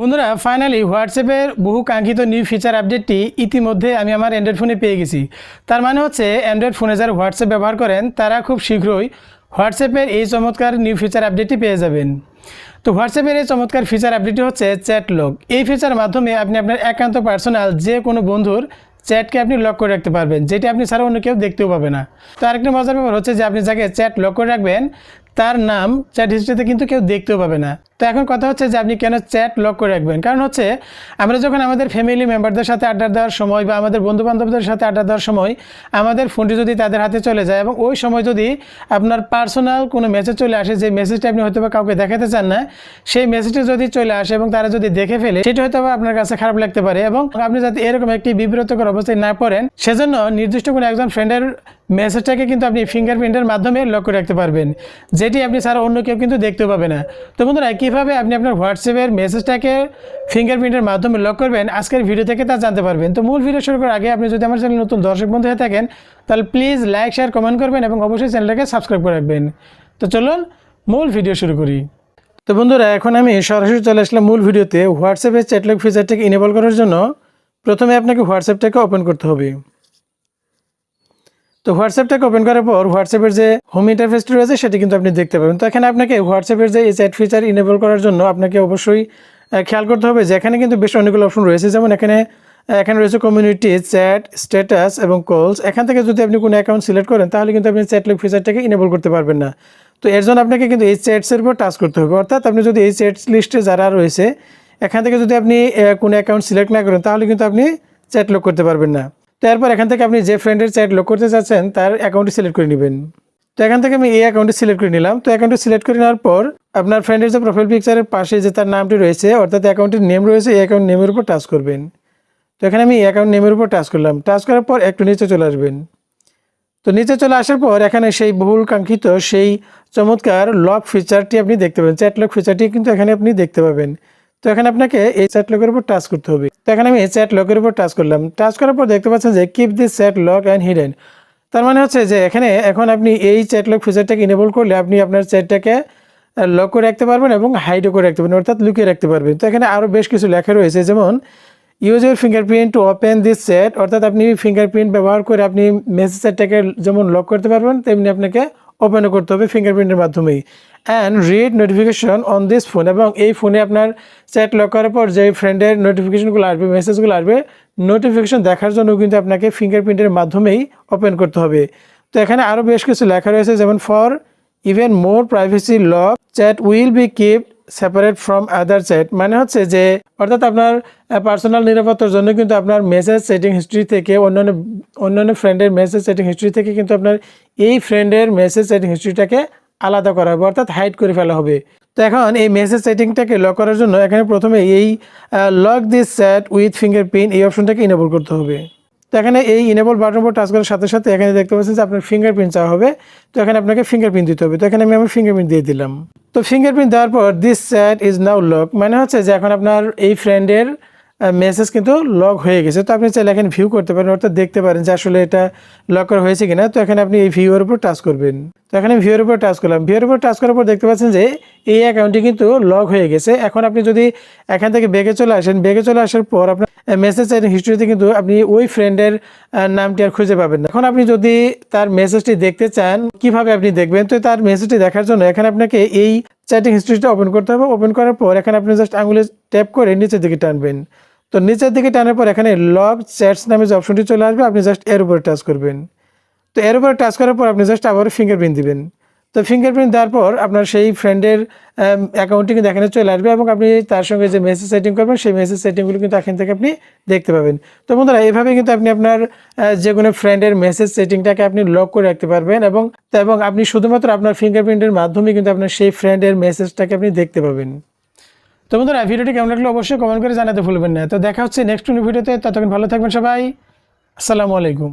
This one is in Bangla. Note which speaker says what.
Speaker 1: বন্ধুরা ফাইনালি হোয়াটসঅ্যাপের বহু কাঙ্ক্ষিত নিউ ফিচার আপডেটটি ইতিমধ্যে আমি আমার অ্যান্ড্রয়েড ফোনে পেয়ে গেছি। তার মানে হচ্ছে অ্যান্ড্রয়েড ফোনে যারা হোয়াটসঅ্যাপ ব্যবহার করেন তারা খুব শীঘ্রই হোয়াটসঅ্যাপের এই চমৎকার নিউ ফিচার আপডেটটি পেয়ে যাবেন। তো হোয়াটসঅ্যাপের এই চমৎকার ফিচার আপডেটটি হচ্ছে চ্যাট লক। এই ফিচার মাধ্যমে আপনি আপনার একান্ত পার্সোনাল যে কোনো বন্ধুর চ্যাটকে আপনি লক করে রাখতে পারবেন, যেটি আপনি ছাড়া অন্য কেউ দেখতেও পাবে না। তো আরেকটা মজার ব্যাপার হচ্ছে যে আপনি যাকে চ্যাট লক করে রাখবেন তার নাম চ্যাট হিস্ট্রিতে কিন্তু কেউ দেখতেও পাবে না। তো এখন কথা হচ্ছে যে আপনি কেন চ্যাট লক করে রাখবেন? কারণ হচ্ছে আমরা যখন আমাদের ফ্যামিলি মেম্বারদের সাথে আড্ডা দেওয়ার সময় বা আমাদের বন্ধুবান্ধবদের সাথে আড্ডা দেওয়ার সময় আমাদের ফোনটি যদি তাদের হাতে চলে যায় এবং ওই সময় যদি আপনার পার্সোনাল কোনো মেসেজ চলে আসে, যে মেসেজটা আপনি হয়তো বা কাউকে দেখাতে চান না, সেই মেসেজটি যদি চলে আসে এবং তারা যদি দেখে ফেলে, সেটা হয়তো আপনার কাছে খারাপ লাগতে পারে। এবং আপনি যাতে এরকম একটি বিব্রতকর অবস্থায় না পড়েন, সেজন্য নির্দিষ্ট কোনো একজন ফ্রেন্ডের মেসেজটাকে কিন্তু আপনি ফিঙ্গারপ্রিন্টের মাধ্যমে লক করে রাখতে পারবেন, যেটি আপনি ছাড়া অন্য কেউ কিন্তু দেখতেও পাবে না। তো বন্ধুরা, কীভাবে আপনি আপনার হোয়াটসঅ্যাপের মেসেজটাকে ফিঙ্গারপ্রিন্টের মাধ্যমে লক করবেন আজকের ভিডিও থেকে তা জানতে পারবেন। তো মূল ভিডিও শুরু করার আগে আপনি যদি আমার চ্যানেল নতুন দর্শক বন্ধু হয়ে থাকেন তাহলে প্লিজ লাইক, শেয়ার, কমেন্ট করবেন এবং অবশ্যই চ্যানেলটাকে সাবস্ক্রাইব করে রাখবেন। তো চলুন মূল ভিডিও শুরু করি। তো বন্ধুরা, এখন আমি সরাসরি চলে আসলাম মূল ভিডিওতে। হোয়াটসঅ্যাপের চ্যাট লক ফিচারটাকে ইনেবল করার জন্য প্রথমে আপনাকে হোয়াটসঅ্যাপটাকে ওপেন করতে হবে। তো হোয়াটসঅ্যাপটাকে ওপেন করার পর হোয়াটসঅ্যাপের যে হোম ইন্টারফেসটি রয়েছে সেটি কিন্তু আপনি দেখতে পাবেন। তো এখানে আপনাকে হোয়াটসঅ্যাপের যে এই চ্যাট ফিচার ইনেবল করার জন্য আপনাকে অবশ্যই খেয়াল করতে হবে যে এখানে কিন্তু বেশ অনেকগুলো অপশন রয়েছে। যেমন এখানে রয়েছে কমিউনিটি, চ্যাট, স্ট্যাটাস এবং কলস। এখান থেকে যদি আপনি কোনো অ্যাকাউন্ট সিলেক্ট করেন তাহলে কিন্তু আপনি চ্যাট লক ফিচারটাকে ইনেবল করতে পারবেন না। তো এর জন্য আপনাকে কিন্তু এই চ্যাটসের উপর টাচ করতে হবে। অর্থাৎ আপনি যদি এই চ্যাটস লিস্টে যারা রয়েছে এখান থেকে যদি আপনি কোনো অ্যাকাউন্ট সিলেক্ট না করেন তাহলে কিন্তু আপনি চ্যাট লক করতে পারবেন না। তো এরপর এখান থেকে আপনি যে ফ্রেন্ডের চ্যাট লক করতে চাচ্ছেন তার অ্যাকাউন্টটি সিলেক্ট করে নেবেন। তো এখান থেকে আমি এই অ্যাকাউন্টটি সিলেক্ট করে নিলাম। তো অ্যাকাউন্টটি সিলেক্ট করে নেওয়ার পর আপনার ফ্রেন্ডের যে প্রোফাইল পিকচারের পাশে যে তার নামটি রয়েছে অর্থাৎ অ্যাকাউন্টের নেম রয়েছে, এই অ্যাকাউন্ট নেমের উপর টাচ করবেন। তো এখানে আমি অ্যাকাউন্ট নেমের উপর টাচ করলাম। টাচ করার পর একটু নিচে চলে আসবেন। তো নিচে চলে আসার পর এখানে সেই বহুল কাঙ্ক্ষিত সেই চমৎকার লক ফিচারটি আপনি দেখতে পাবেন। চ্যাট লক ফিচারটি কিন্তু এখানে আপনি দেখতে পাবেন। তো এখানে আপনাকে এই চ্যাট লকের উপর টাচ করতে হবে। তো এখানে আমি এই চ্যাট লকের উপর টাচ করলাম। টাচ করার পর দেখতে পাচ্ছেন যে keep this chat lock and hidden. তার মানে হচ্ছে যে এখন আপনি এই চ্যাট লক ফিচারটাকে ইনেবল করলে আপনি আপনার চ্যাটটাকে লক করে রাখতে পারবেন এবং হাইডও করে রাখতে পারবেন, অর্থাৎ লুকিয়ে রাখতে পারবেন। তো এখানে আরও বেশ কিছু লেখা রয়েছে, যেমন use your fingerprint to open this chat, অর্থাৎ আপনি ফিঙ্গারপ্রিন্ট ব্যবহার করে আপনি মেসেজ চ্যাটটাকে যেমন লক করতে পারবেন তেমনি আপনাকে ওপেনও করতে হবে ফিঙ্গারপ্রিন্টের মাধ্যমেই। And read notification on this phone, এবং এই ফোনে আপনার চ্যাট লক করার পর যে ফ্রেন্ডের নোটিফিকেশনগুলো আসবে, মেসেজগুলো আসবে, নোটিফিকেশন দেখার জন্য কিন্তু আপনাকে ফিঙ্গারপ্রিন্টের মাধ্যমেই ওপেন করতে হবে। তো এখানে আরও বেশ কিছু লেখা রয়েছে, যেমন for even more privacy lock chat will be kept separate from other chat. মানে হচ্ছে যে অর্থাৎ আপনার পার্সোনাল নিরাপত্তার জন্য কিন্তু আপনার মেসেজ সেটিং হিস্ট্রি থেকে অন্যান্য ফ্রেন্ডের মেসেজ সেটিং হিস্ট্রি থেকে কিন্তু আপনার এই ফ্রেন্ডের মেসেজ সেটিং হিস্ট্রিটাকে আলাদা করা হবে, অর্থাৎ হাইড করে ফেলা হবে। তো এখন এই মেসেজ সেটিংটাকে লক করার জন্য এখানে প্রথমে এই lock this chat with fingerprint এই অপশনটাকে ইনেবল করতে হবে। তো এখানে এই ইনেবল বাটন উপর টাচ করার সাথে সাথে এখানে দেখতে পাচ্ছেন যে আপনার ফিঙ্গারপ্রিন্ট চাওয়া হবে। তো এখানে আপনাকে ফিঙ্গারপ্রিন্ট দিতে হবে। তো এখানে আমি আমার ফিঙ্গারপ্রিন্ট দিয়ে দিলাম। তো ফিঙ্গারপ্রিন্ট দেওয়ার পর this chat is now lock, মানে হচ্ছে যে এখন আপনার এই ফ্রেন্ডের মেসেজ কিন্তু লক হয়ে গেছে। তো আপনি চাইলে এখানে ভিউ করতে পারেন, অর্থাৎ দেখতে পারেন যে আসলে এটা লক করা হয়েছে কিনা। তো এখানে আপনি এই ভিউয়ের উপর টাচ করবেন। তো এখানে ভিউয়ের উপর টাচ করলাম। ভিউয়ের উপর টাচ করার পর দেখতে পাচ্ছেন যে এই অ্যাকাউন্টটি কিন্তু লক হয়ে গেছে। এখন আপনি যদি এখান থেকে ব্যাগে চলে আসেন, ব্যাগে চলে আসার পর আপনার মেসেজ হিস্ট্রিতে কিন্তু আপনি ওই ফ্রেন্ডের নামটি আর খুঁজে পাবেন না। এখন আপনি যদি তার মেসেজটি দেখতে চান, কিভাবে আপনি দেখবেন? তো তার মেসেজটি দেখার জন্য এখানে আপনাকে এই চ্যাটিং হিস্ট্রিটা ওপেন করতে হবে। ওপেন করার পর এখানে আপনি জাস্ট আঙুলে ট্যাপ করে নিচের দিকে টানবেন। তো নিচের দিকে টানার পর এখানে লক চ্যাটস নামে যে অপশনটি চলে আসবে, আপনি জাস্ট এর উপরে টাচ করবেন। তো এর উপরে টাচ করার পর আপনি জাস্ট আবার ফিঙ্গারপ্রিন্ট দিবেন। তো ফিঙ্গারপ্রিন্ট দেওয়ার পর আপনার সেই ফ্রেন্ডের অ্যাকাউন্টটি কিন্তু এখানে চলে আসবে এবং আপনি তার সঙ্গে যে মেসেজ সেটিং করবেন সেই মেসেজ সেটিংগুলো কিন্তু এখান থেকে আপনি দেখতে পাবেন। তো বন্ধুরা, এইভাবে কিন্তু আপনি আপনার যে কোনো ফ্রেন্ডের মেসেজ সেটিংটাকে আপনি লক করে রাখতে পারবেন এবং আপনি শুধুমাত্র আপনার ফিঙ্গারপ্রিন্টের মাধ্যমে কিন্তু আপনার সেই ফ্রেন্ডের মেসেজটাকে আপনি দেখতে পাবেন। তো বন্ধুরা, ভিডিওটি কেমন লাগলো অবশ্যই কমেন্ট করে জানাতে ভুলবেন না। তো দেখা হচ্ছে নেক্সট ভিডিওতে। ততক্ষণ ভালো থাকবেন সবাই। আসসালামু আলাইকুম।